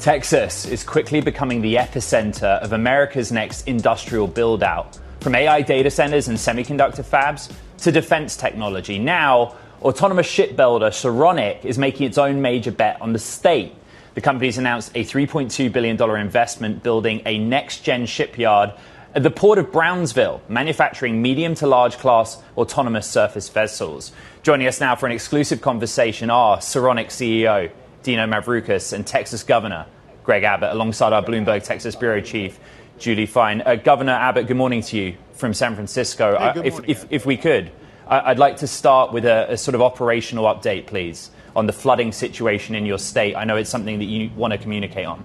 Texas is quickly becoming the epicenter of America's next industrial build-out. From AI data centers and semiconductor fabs to defense technology. Now, autonomous shipbuilder Saronic is making its own major bet on the state. The company's announced a $3.2 billion investment building a next-gen shipyard at the port of Brownsville, manufacturing medium to large class autonomous surface vessels. Joining us now for an exclusive conversation are Saronic CEO Dino Mavrookas and Texas Governor Greg Abbott, alongside our Bloomberg Texas Bureau Chief Julie Fine. Governor Abbott, good morning to you from San Francisco. Hey, if we could, I'd like to start with a sort of operational update, please, on the flooding situation in your state. I know it's something that you want to communicate on.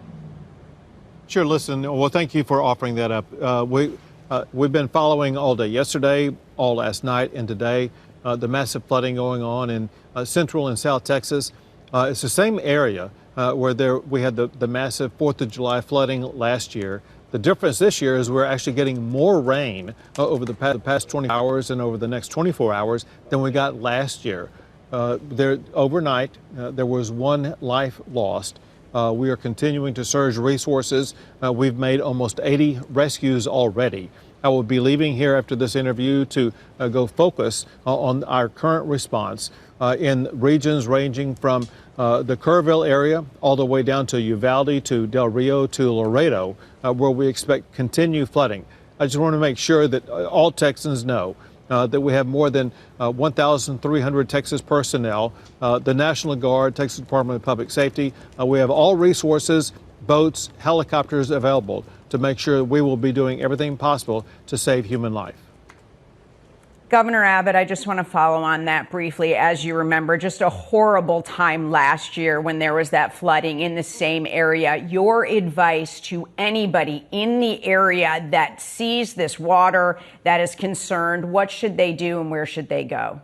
Sure. Listen, well, thank you for offering that up. We've been following all day yesterday, all last night, and today, the massive flooding going on in Central and South Texas. It's the same area where we had the massive 4th of July flooding last year. The difference this year is we're actually getting more rain over the past 20 hours and over the next 24 hours than we got last year. Overnight, there was one life lost. We are continuing to surge resources. We've made almost 80 rescues already. I will be leaving here after this interview to go focus on our current response in regions ranging from the Kerrville area all the way down to Uvalde, to Del Rio, to Laredo, where we expect continued flooding. I just want to make sure that all Texans know that we have more than 1,300 Texas personnel, the National Guard, Texas Department of Public Safety. We have all resources, boats, helicopters available to make sure we will be doing everything possible to save human life. Governor Abbott, I just want to follow on that briefly. As you remember, just a horrible time last year when there was that flooding in the same area. Your advice to anybody in the area that sees this water, that is concerned, what should they do and where should they go?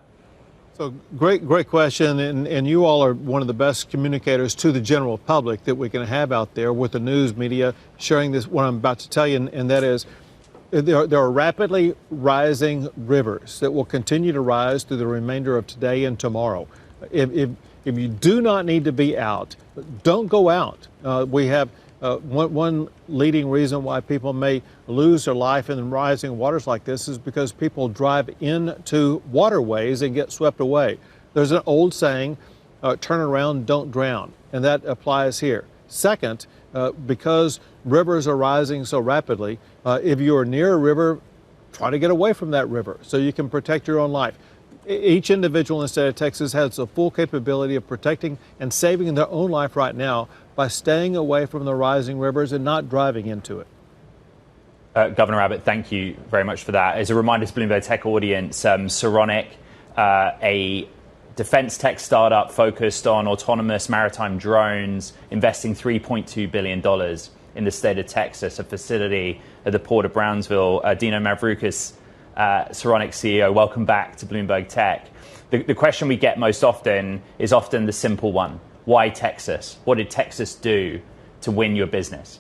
So great question. And you all are one of the best communicators to the general public that we can have out there with the news media sharing this, what I'm about to tell you, and that is, there are rapidly rising rivers that will continue to rise through the remainder of today and tomorrow. If you do not need to be out, don't go out. We have one leading reason why people may lose their life in rising waters like this is because people drive into waterways and get swept away. There's an old saying, turn around, don't drown, and that applies here. Second, because rivers are rising so rapidly, if you are near a river, try to get away from that river so you can protect your own life. Each individual in the state of Texas has the full capability of protecting and saving their own life right now by staying away from the rising rivers and not driving into it. Governor Abbott, thank you very much for that. As a reminder to Bloomberg Tech audience, Seronic, a defense tech startup focused on autonomous maritime drones, investing $3.2 billion in the state of Texas, a facility at the port of Brownsville. Dino Mavrookas, Saronic CEO, welcome back to Bloomberg Tech. The question we get most often is often the simple one. Why Texas? What did Texas do to win your business?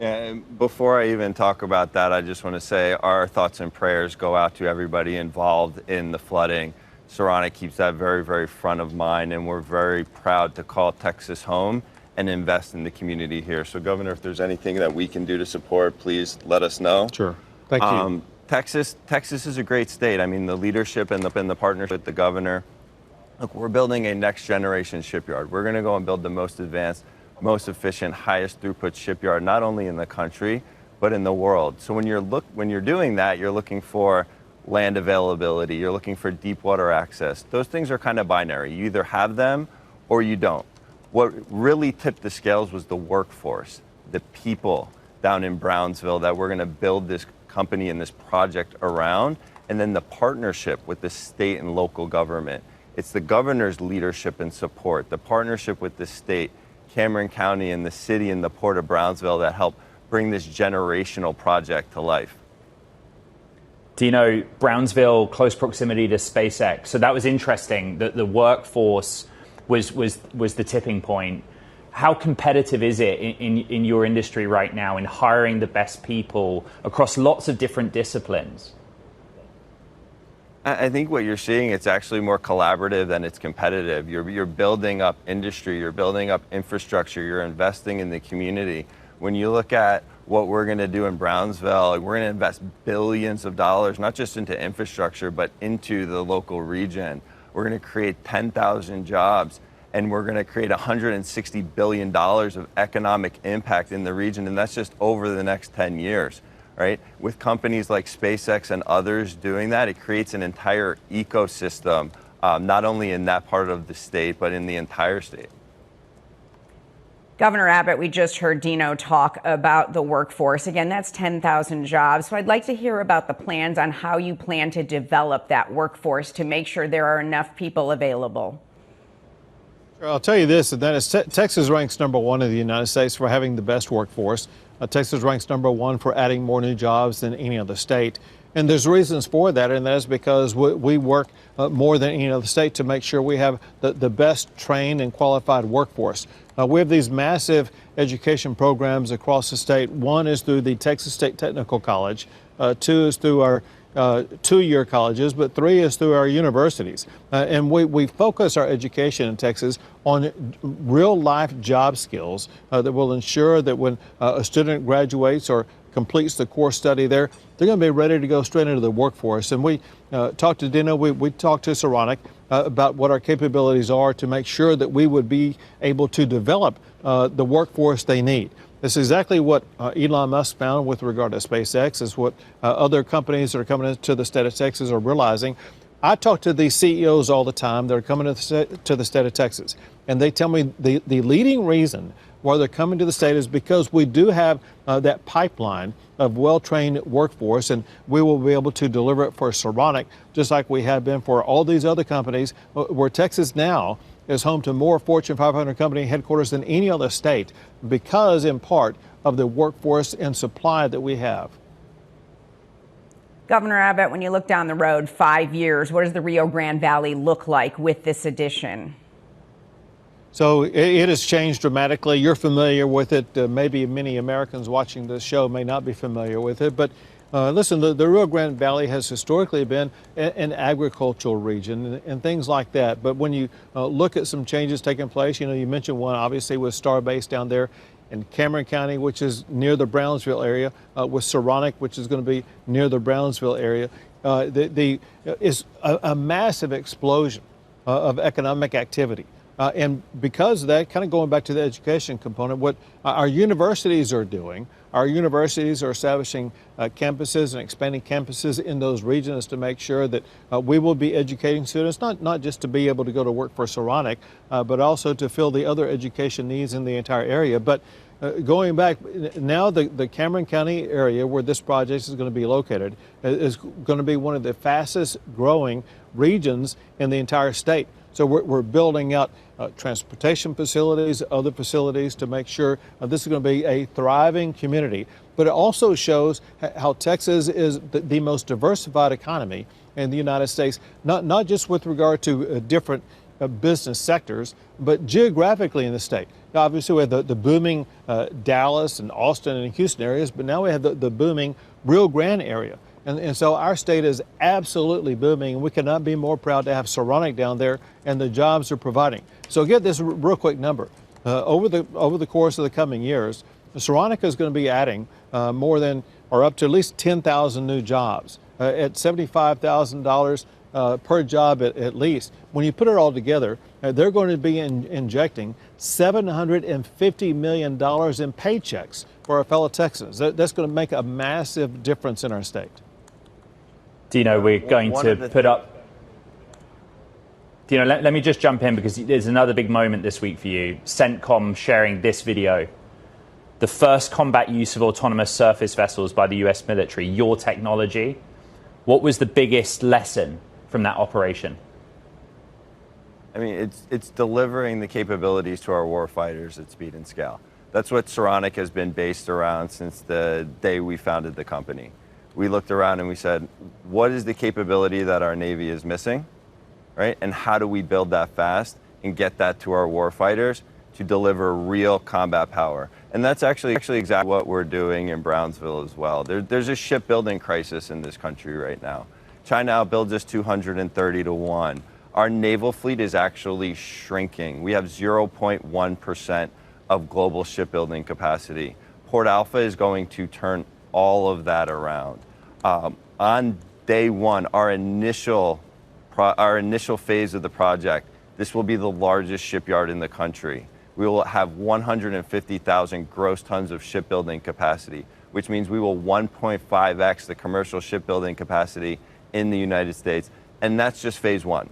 And before I even talk about that, I just want to say our thoughts and prayers go out to everybody involved in the flooding. Seronic keeps that very, very front of mind, and we're very proud to call Texas home and invest in the community here. So, Governor, if there's anything that we can do to support, please let us know. Sure. Thank you. Texas is a great state. I mean, the leadership and the partnership with the governor. Look, we're building a next generation shipyard. We're going to go and build the most advanced, most efficient, highest throughput shipyard, not only in the country, but in the world. So when you're doing that, you're looking for land availability, you're looking for deep water access. Those things are kind of binary. You either have them or you don't. What really tipped the scales was the workforce, the people down in Brownsville that we're going to build this company and this project around, and then the partnership with the state and local government. It's the governor's leadership and support, the partnership with the state, Cameron County and the city and the port of Brownsville that help bring this generational project to life. Dino, Brownsville, close proximity to SpaceX. So that was interesting that the workforce was the tipping point. How competitive is it in your industry right now in hiring the best people across lots of different disciplines? I think what you're seeing, it's actually more collaborative than it's competitive. You're building up industry, you're building up infrastructure, you're investing in the community. When you look at what we're going to do in Brownsville, we're going to invest billions of dollars, not just into infrastructure, but into the local region. We're going to create 10,000 jobs, and we're going to create $160 billion of economic impact in the region, and that's just over the next 10 years. Right? With companies like SpaceX and others doing that, it creates an entire ecosystem, not only in that part of the state, but in the entire state. Governor Abbott, we just heard Dino talk about the workforce. Again, that's 10,000 jobs. So I'd like to hear about the plans on how you plan to develop that workforce to make sure there are enough people available. I'll tell you this, and that is Texas ranks #1 in the United States for having the best workforce. Texas ranks #1 for adding more new jobs than any other state. And there's reasons for that, and that is because we work more than any other state to make sure we have the best trained and qualified workforce. We have these massive education programs across the state. One is through the Texas State Technical College. Two is through our two-year colleges, but 3 is through our universities. And we focus our education in Texas on real-life job skills that will ensure that when a student graduates or completes the course study there, they're going to be ready to go straight into the workforce. And we talked to Dino, we talked to Saronic about what our capabilities are to make sure that we would be able to develop the workforce they need. This is exactly what Elon Musk found with regard to SpaceX, is what other companies that are coming into the state of Texas are realizing. I talk to these CEOs all the time that are coming to the state of Texas, and they tell me the leading reason why they're coming to the state is because we do have that pipeline of well-trained workforce, and we will be able to deliver it for Seronic, just like we have been for all these other companies, where Texas now is home to more Fortune 500 company headquarters than any other state because, in part, of the workforce and supply that we have. Governor Abbott, when you look down the road 5 years, what does the Rio Grande Valley look like with this addition? So it has changed dramatically. You're familiar with it. Maybe many Americans watching this show may not be familiar with it. But listen, the Rio Grande Valley has historically been an agricultural region and things like that. But when you look at some changes taking place, you mentioned one obviously with Starbase down there in Cameron County, which is near the Brownsville area, with Seronic, which is going to be near the Brownsville area. Is a massive explosion of economic activity. And because of that, kind of going back to the education component, what our universities are doing, our universities are establishing campuses and expanding campuses in those regions to make sure that we will be educating students, not just to be able to go to work for Seronic, but also to fill the other education needs in the entire area. But going back, now the Cameron County area where this project is going to be located is going to be one of the fastest growing regions in the entire state. So we're building out transportation facilities, other facilities to make sure this is going to be a thriving community. But it also shows how Texas is the most diversified economy in the United States, not just with regard to different business sectors, but geographically in the state. Now, obviously, we have the booming Dallas and Austin and Houston areas, but now we have the booming Rio Grande area. And so our state is absolutely booming, and we cannot be more proud to have Saronic down there and the jobs they're providing. So get this real quick number. Over the course of the coming years, Saronic is going to be adding more than, or up to at least 10,000 new jobs at $75,000 per job at least. When you put it all together, they're going to be injecting $750 million in paychecks for our fellow Texans. That's going to make a massive difference in our state. Dino, we're going to put up... Dino, let me just jump in because there's another big moment this week for you. CENTCOM sharing this video. The first combat use of autonomous surface vessels by the U.S. military, your technology. What was the biggest lesson from that operation? I mean, it's delivering the capabilities to our warfighters at speed and scale. That's what Seronic has been based around since the day we founded the company. We looked around and we said, what is the capability that our Navy is missing, right? And how do we build that fast and get that to our warfighters to deliver real combat power? And that's actually exactly what we're doing in Brownsville as well. There's a shipbuilding crisis in this country right now. China outbuilds us 230 to 1. Our naval fleet is actually shrinking. We have 0.1% of global shipbuilding capacity. Port Alpha is going to turn all of that around. On day one, our initial phase of the project, this will be the largest shipyard in the country. We will have 150,000 gross tons of shipbuilding capacity, which means we will 1.5x the commercial shipbuilding capacity in the United States. And that's just phase one.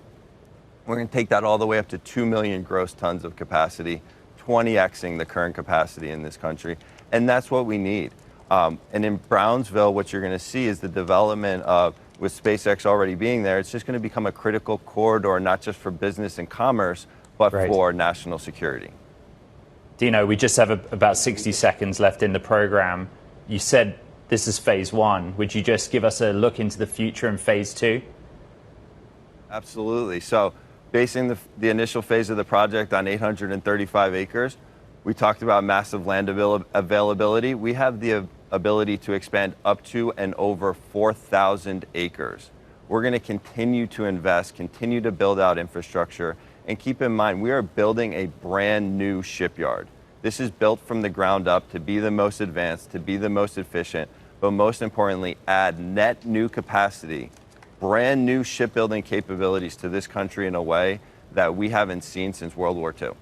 We're going to take that all the way up to 2 million gross tons of capacity, 20xing the current capacity in this country. And that's what we need. And in Brownsville, what you're going to see is the development of, with SpaceX already being there, it's just going to become a critical corridor, not just for business and commerce, but for national security. Dino, we just have about 60 seconds left in the program. You said this is phase one. Would you just give us a look into the future in phase two? Absolutely. So basing the initial phase of the project on 835 acres, we talked about massive land availability. We have the ability to expand up to and over 4,000 acres. We're going to continue to invest, continue to build out infrastructure, and keep in mind, we are building a brand new shipyard. This is built from the ground up to be the most advanced, to be the most efficient, but most importantly, add net new capacity, brand new shipbuilding capabilities to this country in a way that we haven't seen since World War II.